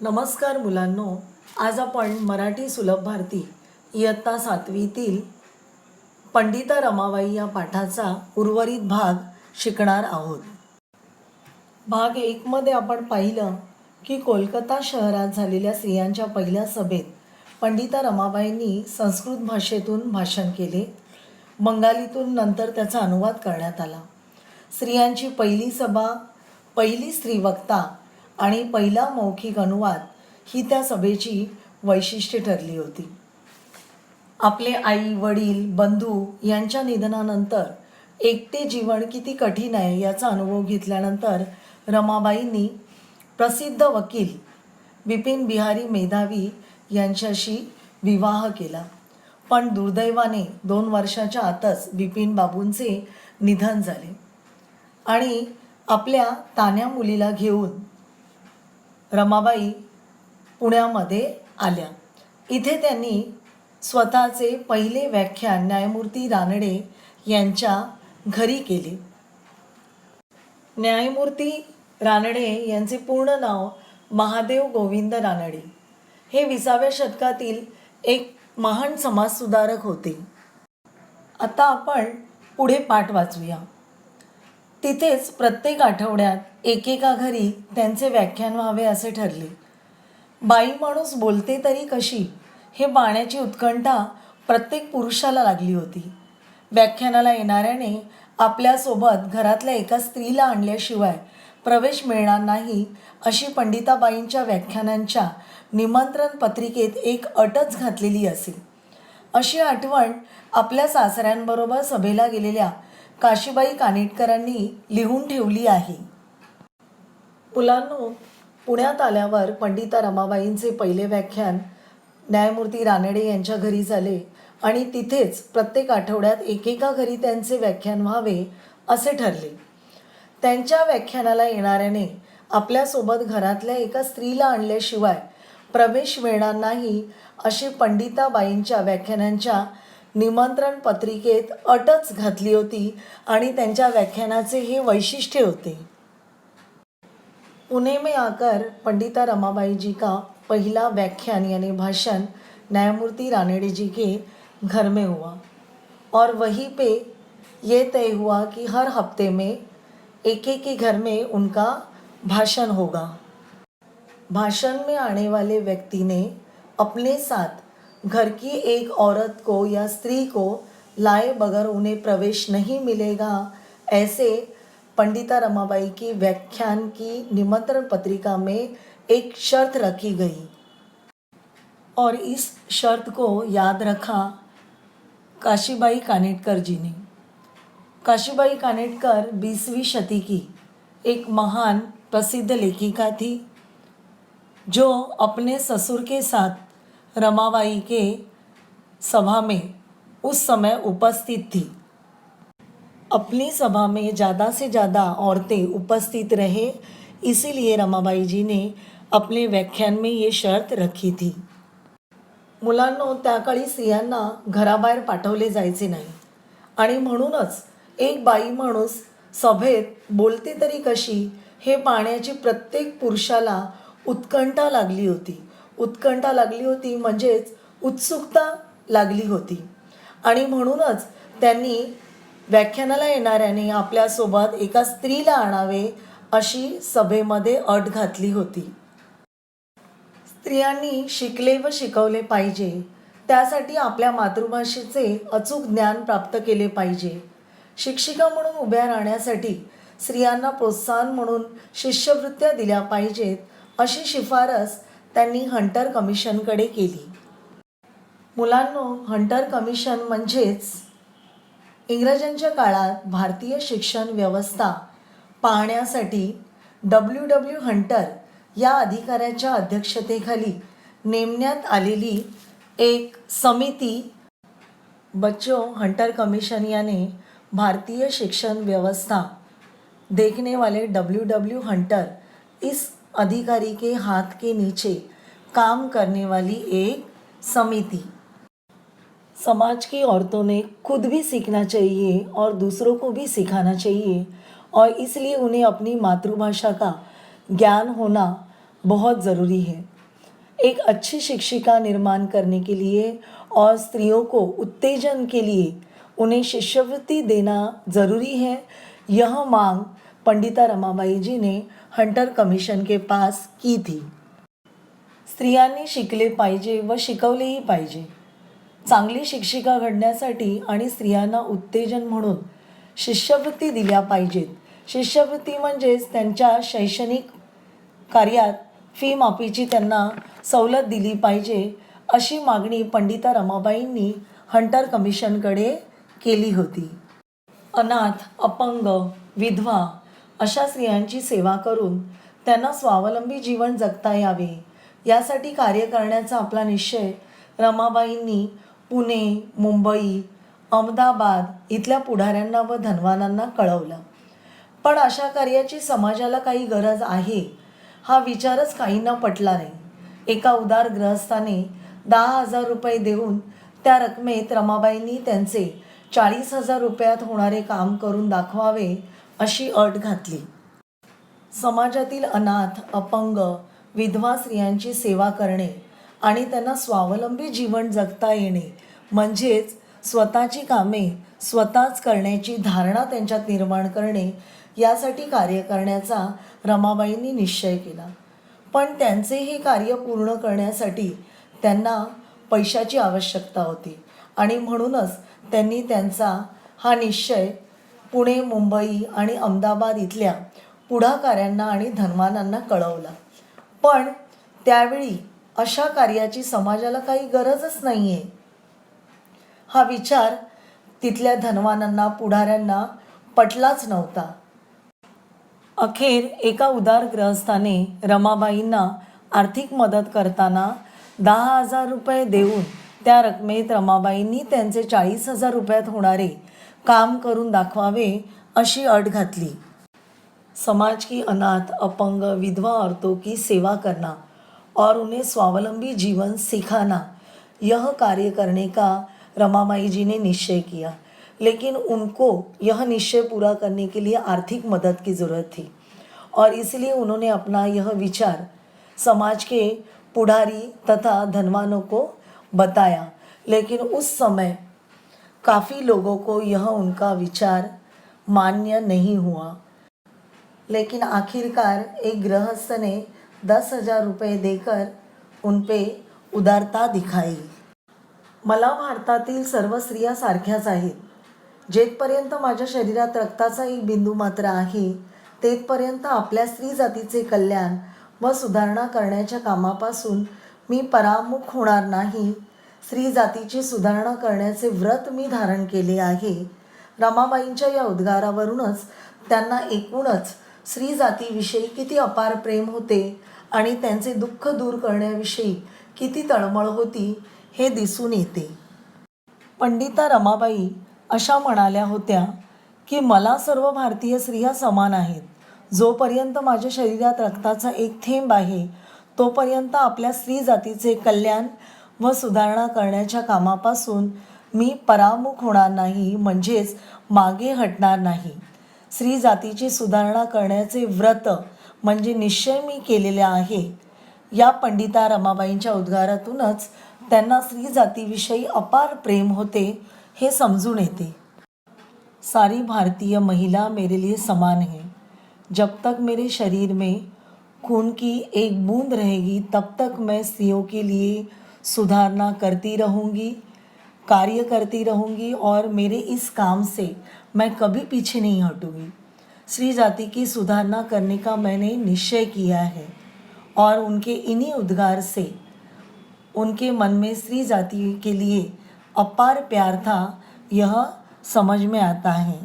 नमस्कार मुलांनो, आज आपण मराठी सुलभ भारती इयत्ता 7वीतील पंडिता रमाबाई या पाठाचा उर्वरित भाग शिकणार आहोत। भाग 1 मध्ये आपण पाहिलं की कोलकाता शहरात झालेल्या स्त्रियांच्या पहिल्या सभेत पंडिता रमाबाईंनी संस्कृत भाषेतून भाषण केले। बंगालीतून नंतर त्याचा अनुवाद करण्यात आला। स्त्रियांची पहिली सभा, पहिली स्त्री वक्ता आणि पहिला मौखिक अनुवाद ही त्या सभेची वैशिष्ट्ये ठरली होती। आपले आई वडील बंधू यांच्या निधनानंतर एकटे जीवन किती कठीण आहे याचा अनुभव घेतल्यानंतर रमाबाईंनी प्रसिद्ध वकील बिपिन बिहारी मेधावी यांच्याशी विवाह केला। पण दुर्दैवाने 2 वर्षाच्या आतच बिपिन बाबूंचे निधन झाले आणि आपल्या तान्ह्या मुलीला घेऊन रमाबाई पुण्यामध्ये आल्या। इथे त्यांनी स्वतःचे पहिले व्याख्यान न्यायमूर्ती रानडे यांच्या घरी केले। न्यायमूर्ती रानडे यांचे पूर्ण नाव महादेव गोविंद रानडे हे 20व्या शतकातील एक महान समाजसुधारक होते। आता आपण पुढे पाठ वाचूया। तिथेच प्रत्येक आठवड्यात एकेका घरी त्यांचे व्याख्यान व्हावे असे ठरले। बाई माणूस बोलते तरी कशी हे पाहण्याची उत्कंठा प्रत्येक पुरुषाला लागली होती। व्याख्यानाला येणाऱ्याने आपल्यासोबत घरातल्या एका स्त्रीला आणल्याशिवाय प्रवेश मिळणार नाही अशी पंडिताबाईंच्या व्याख्यानांच्या निमंत्रण पत्रिकेत एक अटच घातलेली असे। अशी आठवण आपल्या सासऱ्यांबरोबर सभेला गेलेल्या काशीबाई कानिटकरांनी लिहून ठेवली आहे। मुलांनो, पुण्यात आल्यावर पंडिता रमाबाईंचे पहिले व्याख्यान न्यायमूर्ती रानडे यांच्या घरी झाले आणि तिथेच प्रत्येक आठवड्यात एकेका घरी त्यांचे व्याख्यान व्हावे असे ठरले। त्यांच्या व्याख्यानाला येणाऱ्याने आपल्यासोबत घरातल्या एका स्त्रीला आणल्याशिवाय प्रवेश मिळणार नाही अशी पंडिताबाईंच्या व्याख्यानांच्या निमंत्रण पत्रिकेत अटच घातली होती आणि त्यांच्या व्याख्यानाचे हे वैशिष्ट्य होते। पुणे में आकर पंडिता रमाबाई जी का पहला व्याख्यान यानी भाषण न्यायमूर्ति रानडे जी के घर में हुआ और वहीं पे ये तय हुआ कि हर हफ्ते में एक के घर में उनका भाषण होगा। भाषण में आने वाले व्यक्ति ने अपने साथ घर की एक औरत को या स्त्री को लाए बगैर उन्हें प्रवेश नहीं मिलेगा, ऐसे पंडिता रमाबाई की व्याख्यान की निमंत्रण पत्रिका में एक शर्त रखी गई और इस शर्त को याद रखा काशीबाई कानिटकर जी ने। काशीबाई कानिटकर 20वीं शती की एक महान प्रसिद्ध लेखिका थी जो अपने ससुर के साथ रमाबाई के सभा में उस समय उपस्थित थी। अपनी सभा में ज़्यादा से ज़्यादा औरतें उपस्थित रहे, इसीलिए रमाबाई जी ने अपने व्याख्यान में ये शर्त रखी थी। मुलांनो, त्या काळी स्त्रियांना घराबाहेर पाठवले जायचे नाही आणि म्हणूनच एक बाई माणूस सभेत बोलते तरी कशी हे पाहण्याची प्रत्येक पुरुषाला उत्कंठा लागली होती। उत्कंठा लागली होती म्हणजेच उत्सुकता लागली होती आणि म्हणूनच त्यांनी व्याख्यानाला येणाऱ्याने आपल्यासोबत एका स्त्रीला आणावे अशी सभेमध्ये अट घातली होती। स्त्रियांनी शिकले व शिकवले पाहिजे, त्यासाठी आपल्या मातृभाषेचे अचूक ज्ञान प्राप्त केले पाहिजे। शिक्षिका म्हणून उभ्या राहण्यासाठी स्त्रियांना प्रोत्साहन म्हणून शिष्यवृत्त्या दिल्या पाहिजेत अशी शिफारस त्यांनी हंटर कमिशनकडे केली। मुलांनो, हंटर कमिशन म्हणजेच इंग्रजांच्या काळात भारतीय शिक्षण व्यवस्था पाहण्यासाठी W. हंटर या अधिकाऱ्याच्या अध्यक्षतेखाली नेमण्यात आलेली एक समिती। बच्चों, हंटर कमीशन यानी भारतीय शिक्षण व्यवस्था देखने वाले W. हंटर इस अधिकारी के हाथ के नीचे काम करने वाली एक समिति। समाज की औरतों ने खुद भी सीखना चाहिए और दूसरों को भी सिखाना चाहिए और इसलिए उन्हें अपनी मातृभाषा का ज्ञान होना बहुत ज़रूरी है। एक अच्छी शिक्षिका निर्माण करने के लिए और स्त्रियों को उत्तेजन के लिए उन्हें शिष्यवृत्ति देना ज़रूरी है, यह मांग पंडिता रमाबाई जी ने हंटर कमिशन के पास की थी. स्त्रियांनी शिकले पाहिजे व शिकवलेही पाहिजे. चांगली शिक्षिका घडण्यासाठी आणि स्त्रियांना उत्तेजन म्हणून शिष्यवृत्ती दिल्या पाहिजेत. शिष्यवृत्ती म्हणजेच त्यांच्या शैक्षणिक कार्यात फी माफीची त्यांना सवलत दिली पाहिजे, अशी मागणी पंडिता रमाबाईंनी हंटर कमिशनकडे केली होती. अनाथ, अपंग, विधवा अशा स्त्रियांची सेवा करून त्यांना स्वावलंबी जीवन जगता यावे, यासाठी कार्य करण्याचा आपला निश्चय रमाबाईंनी पुणे, मुंबई, अहमदाबाद इथल्या पुढाऱ्यांना व धनवानांना कळवलं. पण अशा कार्याची समाजाला काही गरज आहे, हा विचारच काहींना पटला नाही. एका उदार गृहस्थाने 10,000 रुपये देऊन त्या रकमेत रमाबाईंनी त्यांचे 40,000 रुपयात होणारे काम करून दाखवावे, अशी अट घातली. समाजातील अनाथ, अपंग, विधवा स्त्रियांची सेवा करणे आणि त्यांना स्वावलंबी जीवन जगता येणे म्हणजेच स्वतःची कामे स्वतःच करण्याची धारणा त्यांच्यात निर्माण करणे, यासाठी कार्य करण्याचा रमाबाईंनी निश्चय केला. पण त्यांचे हे कार्य पूर्ण करण्यासाठी त्यांना पैशाची आवश्यकता होती आणि म्हणूनच त्यांनी त्यांचा हा निश्चय पुणे, मुंबई आणि अहमदाबाद इथल्या पुढाकाऱ्यांना आणि धनवानांना कळवला. पण त्यावेळी अशा कार्याची समाजाला काही गरजच नाही आहे, हा विचार तिथल्या धनवानांना, पुढाऱ्यांना पटलाच नव्हता. अखेर एका उदार गृहस्थाने रमाबाईंना आर्थिक मदत करताना 10,000 रुपये देऊन त्या रकमेत रमाबाईंनी त्यांचे 40,000 रुपयात होणारे काम करून दाखवावे, अशी अट घातली. समाज की अनाथ, अपंग, विधवा औरतों की सेवा करना और उन्हें स्वावलंबी जीवन सिखाना, यह कार्य करने का रमाबाई जी ने निश्चय किया. लेकिन उनको यह निश्चय पूरा करने के लिए आर्थिक मदद की ज़रूरत थी और इसलिए उन्होंने अपना यह विचार समाज के पुढ़ारी तथा धनवानों को बताया. लेकिन उस समय काफ़ी लोगों को यह उनका विचार मान्य नहीं हुआ. लेकिन आखिरकार एक गृहस्थ ने 10,000 रुपये देकर उन पे उदारता दिखाई. मला भारतातील सर्व स्त्रिया सारख्याच आहेत. जेथपर्यंत माझ्या शरीरात रक्ताचा एक बिंदू मात्र आहे, तेथपर्यंत आपल्या स्त्री जातीचे कल्याण व सुधारणा करण्याच्या कामापासून मी परामुख होणार नाही. स्त्री जातीची सुधारणा करण्याचे व्रत मी धारण केले आहे. रमाबाईंच्या या उद्गारावरूनच त्यांना एकूणच स्त्री जातीविषयी किती अपार प्रेम होते आणि त्यांचे दुःख दूर करण्याविषयी किती तळमळ होती, हे दिसून येते. पंडिता रमाबाई अशा म्हणाल्या होत्या की मला सर्व भारतीय स्त्रिया समान आहेत. जोपर्यंत माझ्या शरीरात रक्ताचा एक थेंब आहे, तोपर्यंत आपल्या स्त्री जातीचे कल्याण व सुधारणा करण्याच्या कामापासून मी परामुख होणार नाही, म्हणजेच मागे हटणार नाही. स्त्री जातीची सुधारणा करण्याचे व्रत म्हणजे निश्चय मी केलेले आहे. या पंडिता रमाबाईंच्या उद्गारातूनच त्यांना स्त्री जातीविषयी अपार प्रेम होते, हे समजून येते. सारी भारतीय महिला मेरे लिए समान है. जब तक मेरे शरीर में खून की एक बूंद रहेगी, तब तक मैं स्त्रियों के लिए सुधारना करती रहूँगी, कार्य करती रहूँगी और मेरे इस काम से मैं कभी पीछे नहीं हटूँगी. स्त्री जाति की सुधारना करने का मैंने निश्चय किया है और उनके इन्हीं उद्गार से उनके मन में स्त्री जाति के लिए अपार प्यार था, यह समझ में आता है.